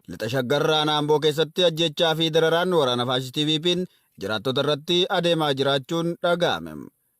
Lixa Shaggar Amboo keessatti ajjechaa fi dararaan waraana faashistii TVP'n jiraattota irratti adeemaa jiraachuun dhaga'ame.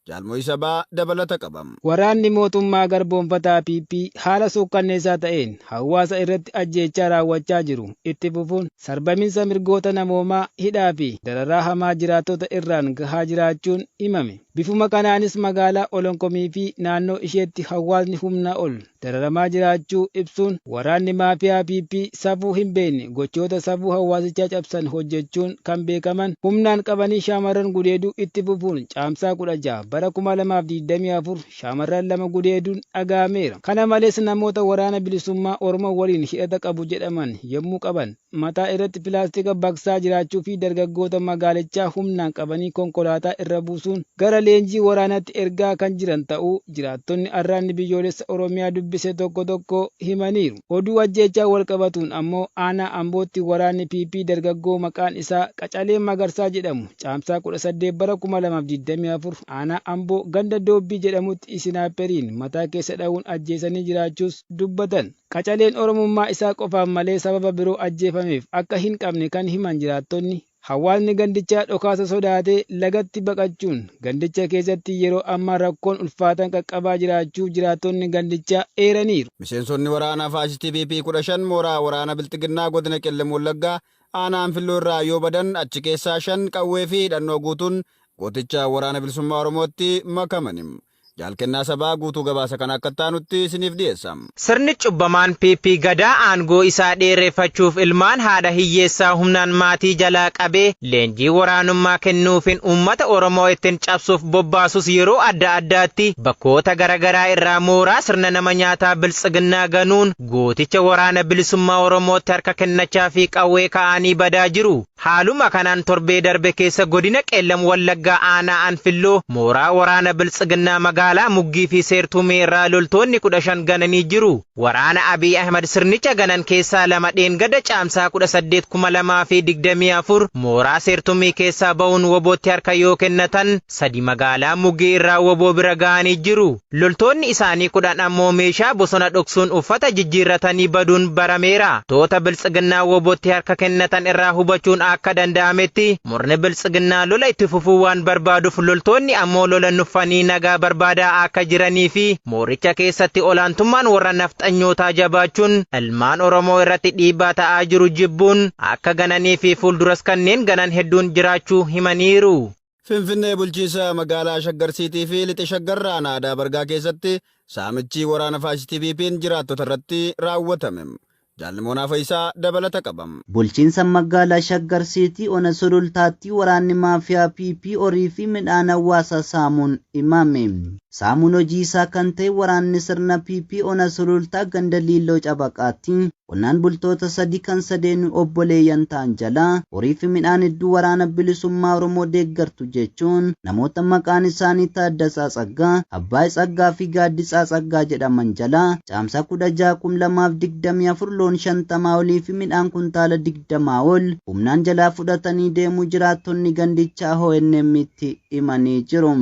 Jaalmoo Sabaa dabalata qabam. Waraanni mootummaa garboonfataa PP haala suukkanneessaa ta'een hawaasa irratti ajjechaa raawwachaa jiru itti fufuun sarbaminsa mirgoota namoomaa, hidhaa fi dararaa hamaa jiraattota irraan gahaa jiraachuun himame. Bifuma kanaanis magaalaa Olonkomii fi naannoo isheetti hawaasni humna ol dararamaa jiraachuu ibsuun waraanni maafiyaa PP safuu hin beekne gochoota safuu hawaasichaa cabsan hojjechuun kan beekaman humnaan qabanii shaamarran gudeeduu itti fufuun caamsaa 16 bara 2024 shaamarran 2 gudeeduun dhaga'ameera. Kana malees namoota waraana bilisummaa Oromoo waliin hidhata qabu jedhaman yommuu qaban mataa irratti pilaastika baqsaa jiraachuu fi dargaggoota magaalichaa humnaan qabanii konkolaataa irra buusuun gara leenjii waraanaatti ergaa kan jiran ta'uu jiraattonni arraanni biyyoolessa Oromiyaa dubbise tokko himaniiru. Oduu ajjechaa wal qabatuun ammoo aanaa Ambootti waraanni PP dargaggoo maqaan isaa Qacalee Magarsaa jedhamu caamsaa 18 bara 2024 aanaa Amboo ganda Doobbii jedhamutti isinaaperiin mataa keessa dha'uun ajjeesanii jiraachuus dubbatan. Qacaleen Oromummaa isaa qofaan malee sababa biroo ajjeefameef akka hin qabne kan himan jiraattonni hawaasni gandichaa dhokaasa sodaatee lagatti baqachuun gandicha keessatti yeroo ammaa rakkoon ulfaatan qaqqabaa jiraachuu jiraattonni gandichaa eeraniiru. Miseensonni waraanaa faashistii TVP 15 mooraa waraana Bilxiginnaa godina Qellem Wallaggaa aanaa Anfilloo irraa yoo badan achi keessaa 5 qawwee fi hidhannoo guutuun gooticha waraana bilisummaa Oromootti makamaniiru. Jaalkennaa Sabaa guutuu gabaasa kan akka taanutti isiniif dhiyeessam. Sirni cubbamaan PP gadaa aangoo isaa dheereffachuuf ilmaan haadha hiyyeessaa humnaan maatii jalaa qabee leenjii waraanummaa kennuufin uummata Oromoo ittiin cabsuuf bobbaasus yeroo adda addaatti bakkoota garaagaraa irraa mooraa sirna nama nyaataa Bilxiginnaa ganuun gooticha waraana bilisummaa Oromootti harka kennachaa fi qawwee ka'anii badaa jiru. Haaluma kanaan torbee darbe keessa godina Qellem Wallaggaa aanaa Anfilloo mooraa waraana Bilxiginnaa magaalaa Muggii fi Seertumee irraa loltoonni 15 gananii jiru. Waraana Abiy Ahmed sirnicha ganan keessaa 2 dheengada caamsaa 18 2024 mooraa Seertumee keessaa ba'uun wobootti harka yoo kennatan 3 magaalaa Muggii irraa woboo bira ga'anii jiru. Loltoonni isaanii 10 ammoo meeshaa bosona dhoksuun uffata jijjiirratanii baduun barameera. Toota Bilxiginnaa wobootti harka kennatan irraa hubachuun akka danda'ametti murni Bilxiginnaa lola itti fufuu waan barbaaduuf loltoonni ammoo lola nuffanii nagaa barbaadaa akka jiranii fi mooricha keessatti olaantummaan warra nafxanyootaa jabaachuun ilmaan Oromoo irratti dhiibbaa ta'aa jiru jibbuun akka gananii fi fuulduras kanneen ganan hedduun jiraachuu himaniiru. Finfinnee bulchiinsa magaalaa Shaggarsiitii fi Lixa Shaggar Aadaa Bargaa keessatti saamichi waraana faashistii TVP'n jiraattota irratti raawwatame. Jaalmoonaa Faayisaa dabalata qabam. Bulchiinsa magaalaa Shaggarsiitii ona sulultaatti waraanni maafiyaa PP horii fi midhaan hawaasaa saamuun himame. Saamuun hojii isaa kan ta'e waraanni sirna PP ona sulultaa ganda Liilloo Cabaqaatti qonnaan bultoota 3 kan sadeen obboleeyyan ta'an jalaa horii fi midhaan hedduu waraana bilisummaa Oromoo deeggartu jechuun namoota maqaan isaanii Taaddasaa Tsaggaa, Abbaay Tsaggaa fi Gaaddisaa Tsaggaa jedhaman jalaa caamsaa 16 2024 loon 50 olii fi midhaan kuntaala 20 ol humnaan jalaa fudhatanii deemuu jiraattonni gandichaa ONM'tti himanii jiru.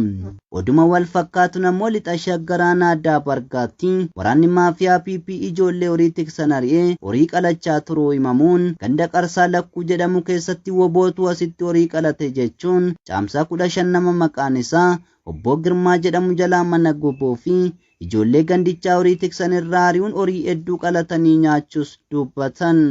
Oduma wal fakkaatu namoo Lixa Shaggar Aadaa Bargaatti waraanni maafiyaa PP ijoollee horii tiksan ari'ee horii qalachaa turuu himamuun ganda Qarsaa Lakkuu jedhamu keessatti wobootu asitti horii qalate jechuun caamsaa 15 nama maqaan isaa Obbo Girmaa jedhamu jalaa mana gubuu fi ijoollee gandichaa horii tiksan irraa ari'uun horii hedduu qalatanii nyaachuus dubbatan.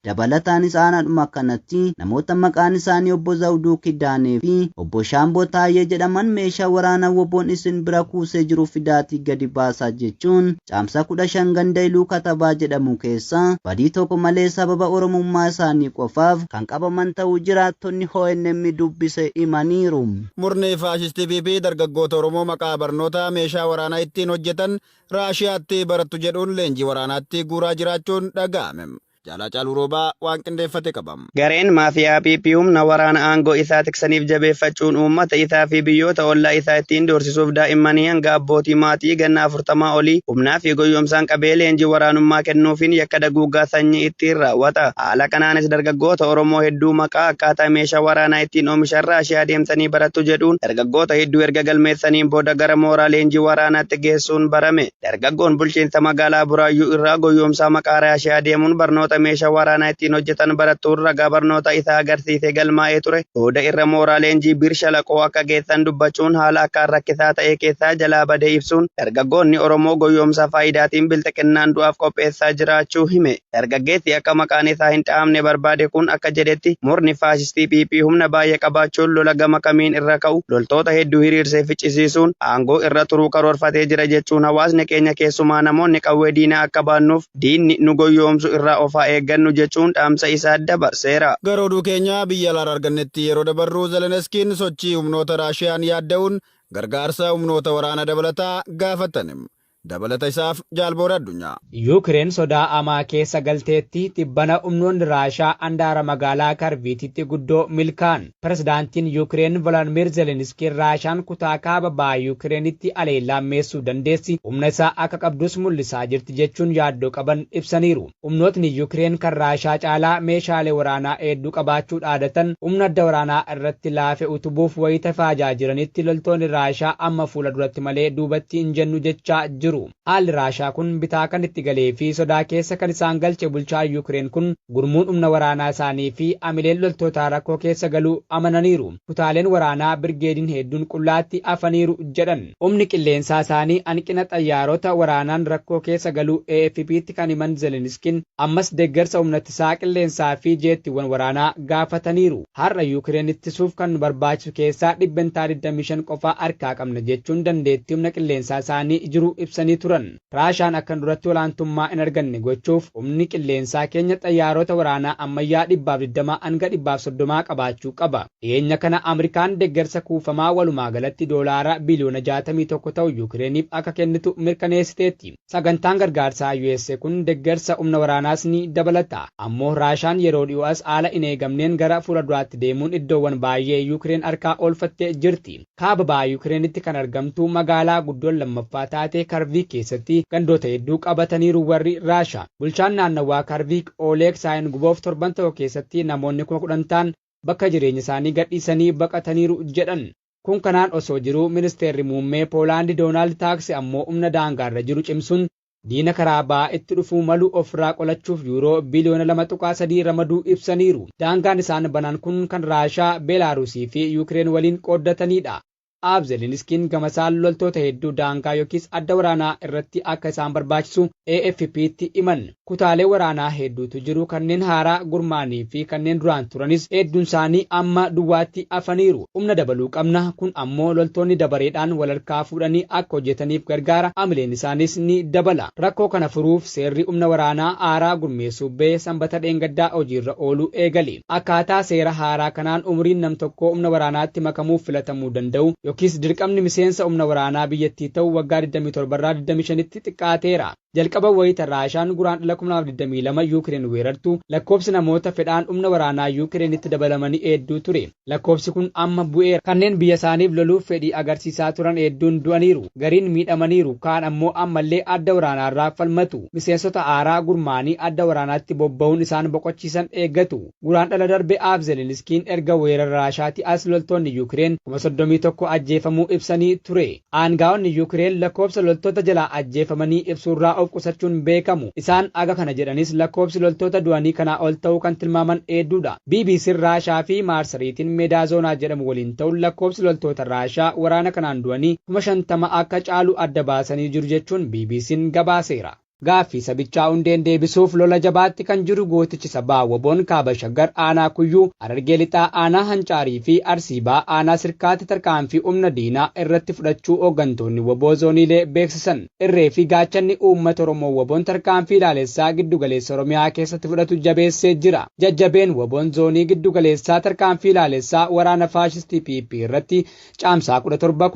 Dabalataanis aanaadhuma kanatti namoota maqaan isaanii Obbo Zawduu Kidaanee fi Obbo Shaamboo Taayee jedhaman meeshaa waraanaa woboon isin bira kuusee jiru fidaatii gadi baasaa jechuun caamsaa 15 ganda Iluu Katabaa jedhamu keessa badii tokko malee sababa Oromummaa isaanii qofaaf kan qabaman ta'uu jiraattonni ONM dubbise himaniiru. Murni faashistii TVP dargaggoota Oromoo maqaa barnoota meeshaa waraanaa ittiin hojjetan Raashiyaatti barattu jedhuun leenjii waraanaatti guuraa jiraachuun dhaga'ame. Jaalaa Caaluu Roobaa waan qindeeffate qabam. Gareen maafiyaa PP humna waraana aangoo isaa tiksaniif jabeeffachuun uummata isaa fi biyyoota ollaa isaa ittiin doorsisuuf daa'immanii hanga abbootii maatii ganna 40 olii humnaa fi goyyomsaan qabee leenjii waraanummaa kennuufiin yakka daguuggaa sanyii ittiin raawwata. Haala kanaanis dargaggoota Oromoo hedduu maqaa akkaataa meeshaa waraanaa ittiin oomisharraa ishee adeemsanii barattu jedhuun dargaggoota hedduu erga galmeessaniin booda gara mooraa leenjii waraanaatti geessuun barame. Dargaggoon bulchiinsa magaalaa Buraayyuu irraa goyyomsaa maqaa raashee adeemuun barnoota meeshaa waraanaa ittiin hojjetan barattuun ragaa barnoota isaa agarsiisee galmaa'ee ture. Booda irra mooraa leenjii Birshalaqoo akka geessan dubbachuun haala akkaan rakkisaa ta'e keessaa jalaa badee ibsuun dargaggoonni Oromoo goyyomsaa faayidaatiin bilxiqinnaan du'aaf qopheessaa jiraachuu hime. Dargaggeessi akka maqaan isaa hin dhahamne barbaade kun akka jedhetti murni faashistii PP humna baay'ee qabaachuun lola gama kamiin irra ka'u loltoota hedduu hiriirsee ficcisiisuun aangoo irra turuu karoorfatee jira jechuun hawaasni keenya keessumaa namoonni qawwee diinaa akka baannuuf diinni nu goyyomsu irraa of haa eeggannu jechuun dhaamsa isaa dabarseera. Gara oduu keenya biyya alaarraa argannetti yeroo dabarru Zelenskiin sochii humnoota Raashiyaan yaadda'uun gargaarsa humnoota waraanaa dabalataa gaafatan. Dabalata isaaf jaalboora addunyaa. Yuukireen sodaa amaa keessa galteetti tibbana humnoonni Raashaa andaara magaalaa Karviititti guddoo milkaan. Pirezidaantiin Yuukireen Volodimir Zelenskiin Raashaan kutaa kaaba bahaa Yuukireenitti aleellaammeessuu dandeessi humna isaa akka qabdus mul'isaa jirti jechuun yaaddoo qaban ibsaniiru. Humnootni Yuukireen kan Raashaa caalaa meeshaalee waraanaa hedduu qabaachuu dhaadatan humna adda waraanaa irratti laafe utubuuf wayita faajaa jiranitti loltoonni Raashaa amma fuula duratti malee duubatti hin jennu jechaa jiru. Haalli Raashaa kun bitaa kan itti galee fi sodaa keessa kan isaan galche bulchaa Yuukireen kun gurmuun humna waraanaa isaanii fi amileen loltootaa rakkoo keessa galuu amananiiru. Kutaaleen waraanaa birgeediin hedduun qullaatti afaniiru jedhan. Humni qilleensaa isaanii hanqina xayyaarota waraanaan rakkoo keessa galuu AFP'tti kan himan Zelenskiin ammas deeggarsa humna ittisaa qilleensaa fi jeettiiwwan waraanaa gaafataniiru. Har'a Yuukireen ittisuuf kan barbaachisu keessaa 25% qofaa harkaa qabna jechuun dandeettii humna qilleensaa isaanii jiru ibsa. Turan. Raashaan akkan duratti olaantummaa hin arganne gochuuf humni qilleensaa keenya xayyaarota waraanaa ammayyaa 120 hanga 130 qabaachuu qaba. Dhiyeenya kana Ameerikaan deeggarsa kuufamaa walumaa galatti doolaara biliyoona 61 ta'u Yuukireeniif akka kennitu mirkaneessiteetti. Sagantaan gargaarsaa USA kun deeggarsa humna waraanaas ni dabalata. Ammoo Raashaan yeroo dhiyoos haala hin eegamneen gara fuula duraatti deemuun iddoowwan baay'ee Yuukireen harkaa oolfattee jirti. Kaaba bahaa Yuukireenitti kan argamtu magaalaa guddoon lammaffaa taate Karviik keessatti gandoota hedduu qabataniiru warri Raashaa. Bulchaan naannawaa Karviik Oleg Saayinguboof torban tokko keessatti namoonni 10,000 ta'an bakka jireenya isaanii gadhiisanii baqataniiru jedhan. Kun kanaan osoo jiru ministeerri muummee Poolaandi Doonaald Taaksi ammoo humna daangaarra jiru cimsuun diina karaa ba'aa itti dhufuu malu ofirraa qolachuuf yuuroo biliyoona 2.3 ramaduu ibsaniiru. Daangaan isaan banan kun kan Raashaa, Beelaarusii fi Yuukireen waliin qooddatanidha. Zelenskiin gamasaan loltoota hedduu daangaa yookiis adda waraanaa irratti akka isaan barbaachisu AFP'tti himan. Kutaalee waraanaa hedduutu jiru kanneen haaraa gurmaanii fi kanneen duraan turanis hedduun isaanii amma duwwaatti afaniiru. Humna dabaluu qabna kun ammoo loltoonni dabareedhaan walharkaa fuudhanii akka hojjetaniif gargaara. Amileen isaanis ni dabala. Rakkoo kana furuuf seerri humna waraanaa haaraa gurmeessuuf ba'ee sanbata dheengaddaa hojiirra ooluu eegale. Akkaataa seera haaraa kanaan umriin nam tokko humna waraanaatti makamuuf filatamuu danda'u. Yookiis dirqamni miseensa humna waraanaa biyyattii ta'u waggaa 27 irraa 25tti xiqqaateera. Jalqaba wayita Raashaan guraan 2022 Yuukireen weerartu lakkoofsi namoota fedhaan humna waraanaa Yuukireenitti dabalamanii hedduu ture. Lakkoofsi kun amma bu'eera. Kanneen biyya isaaniif loluuf fedhii agarsiisaa turan hedduun du'aniiru. Gariin miidhamaniiru. Kaan ammoo ammallee adda waraanaarraa falmatu. Miseensota haaraa gurmaanii adda waraanaatti bobba'uun isaan boqochiisan eeggatu. Guraan dhala darbe Zelenskiin erga weerara Raashaatti as loltoonni Yuukireen 31 ajjeefamuu ibsanii ture. Aangaa'onni Yuukireen lakkoofsa loltoota jalaa ajjeefamanii ibsuurraa of qusachuun beekamu. Isaan aga kana jedhanis lakkoofsi loltoota du'anii kanaa ol ta'uu kan tilmaaman hedduudha. BBC Raashaa fi Maarsariitiin Meedaazoonaa jedhamu waliin ta'uun lakkoofsi loltoota Raashaa waraana kanaan du'anii 50 akka caalu adda baasanii jiru jechuun BBC'n gabaaseera. Gaaffii sabichaa hundeen deebisuuf lola jabaatti kan jiru gootichi sabaa WBOn kaaba shaggar aanaa kuyyuu Harargee lixaa aanaa hancaarii fi arsiibaa aanaa sirkaatti tarkaanfii humna diinaa irratti fudhachuu hooggantoonni WBO zooniilee beeksisan. Irree fi gaachanni uummata Oromoo WBOn tarkaanfii ilaalessaa giddugaleessa Oromiyaa keessatti fudhatu jabeessee jira. Jajjabeen WBOn zoonii giddugaleessaa tarkaanfii ilaalessaa waraana faashistii PP irratti caamsaa 17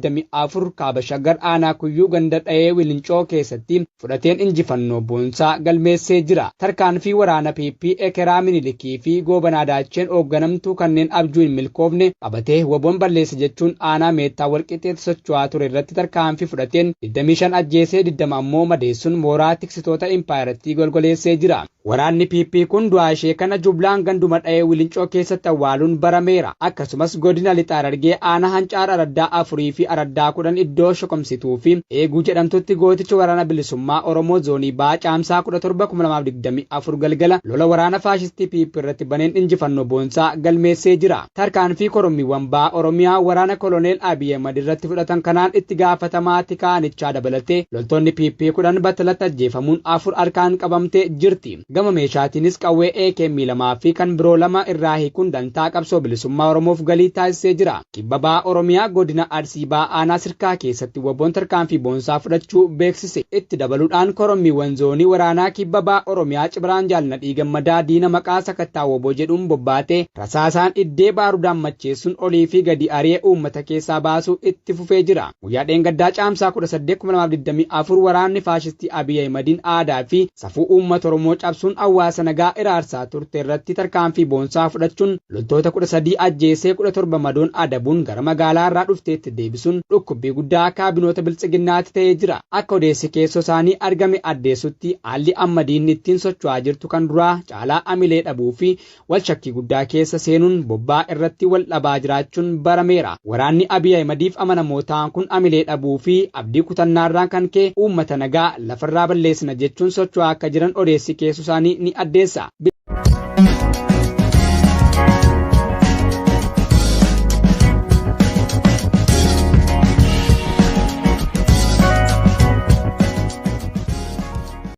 2024 kaaba shaggar aanaa kuyyuu ganda dha'ee Wilincoo keessatti fudhatee fudhateen injifannoo boonsaa galmeessee jira. Tarkaanfii waraana PP Ekeraa Minilikii fi Goobanaa Daacheen hoogganamtu kanneen abjuu hin milkoofne qabatee waboon balleessa jechuun aanaa meettaa walqixxeetti socho'aa ture irratti tarkaanfii fudhateen 25 ajjeesee 20 ammoo madeessuun mooraa tiksitoota impaayaratti golgoleessee jira. Waraanni PP kun du'aa ishee kana jublaan ganduma dha'ee Wilincoo keessatti awwaaluun barameera. Akkasumas godina Lixaa Harargee aanaa Hancaara Araddaa 4 fi Araddaa 10 iddoo shoqomsituu fi eeguu jedhamtutti gooticha waraana bilisummaa Oromoo zoonii Baa Caamsaa 17 galgala lola waraana faashistii PP irratti baneen injifannoo boonsaa galmeessee jira. Tarkaanfii korommiiwwan Baa Oromiyaa waraana koloneel Abiy Ahmad irratti fudhatan kanaan itti gaafatamaa tikaanichaa dabalatee loltoonni PP 10 battalatti ajjeefamuun 4 harkaan qabamtee jirti. Gama meeshaatiinis qawwee AK-2 fi kan biroo 2 irraa hiikuun dantaa qabsoo bilisummaa Oromoof galii taasisee jira. Kibba Baa Oromiyaa godina Arsii Baa aanaa Sirkaa keessatti waboon tarkaanfii boonsaa fudhachuu beeksise. Itti dabaluudhaan korommiiwwan zoonii waraanaa Kibba Baa Oromiyaa Cibiraan Jaalladhii Gammadaa diina maqaa sakattaa woboo jedhuun bobbaatee rasaasaan iddee baarudaan macheessuun olii fi gadi ari'ee uummata keessaa baasuu itti fufee jira. Guyyaa dheengaddaa Caamsaa 18 waraanni faashistii Abiy Ahmadiin aadaa fi safuu uummata Oromoo cabsuun hawaasa nagaa iraarsaa turte irratti tarkaanfii boonsaa fudhachuun loltoota 13 ajjeesee 17 madoon adabuun gara magaalaa irraa dhufteetti deebisuun dhukkubbii guddaa kaabinoota biltsiginnaatti ta'ee jira. Akka odeessi keessoo isaanii argame addeessutti haalli Ahmadiin ittiin socho'aa jirtu kan duraa caalaa amilee dhabuu fi wal shakkii guddaa keessa seenuun bobbaa irratti wal dhabaa jiraachuun barameera. Waraanni Abiy Ahmadiif amanamootaan kun amilee dhabuu fi abdii kutannaarraan kan ka'e uummata nagaa lafarraa balleessina jechuun socho'aa akka jiran odeessi keessoo isaanii ni addeessa.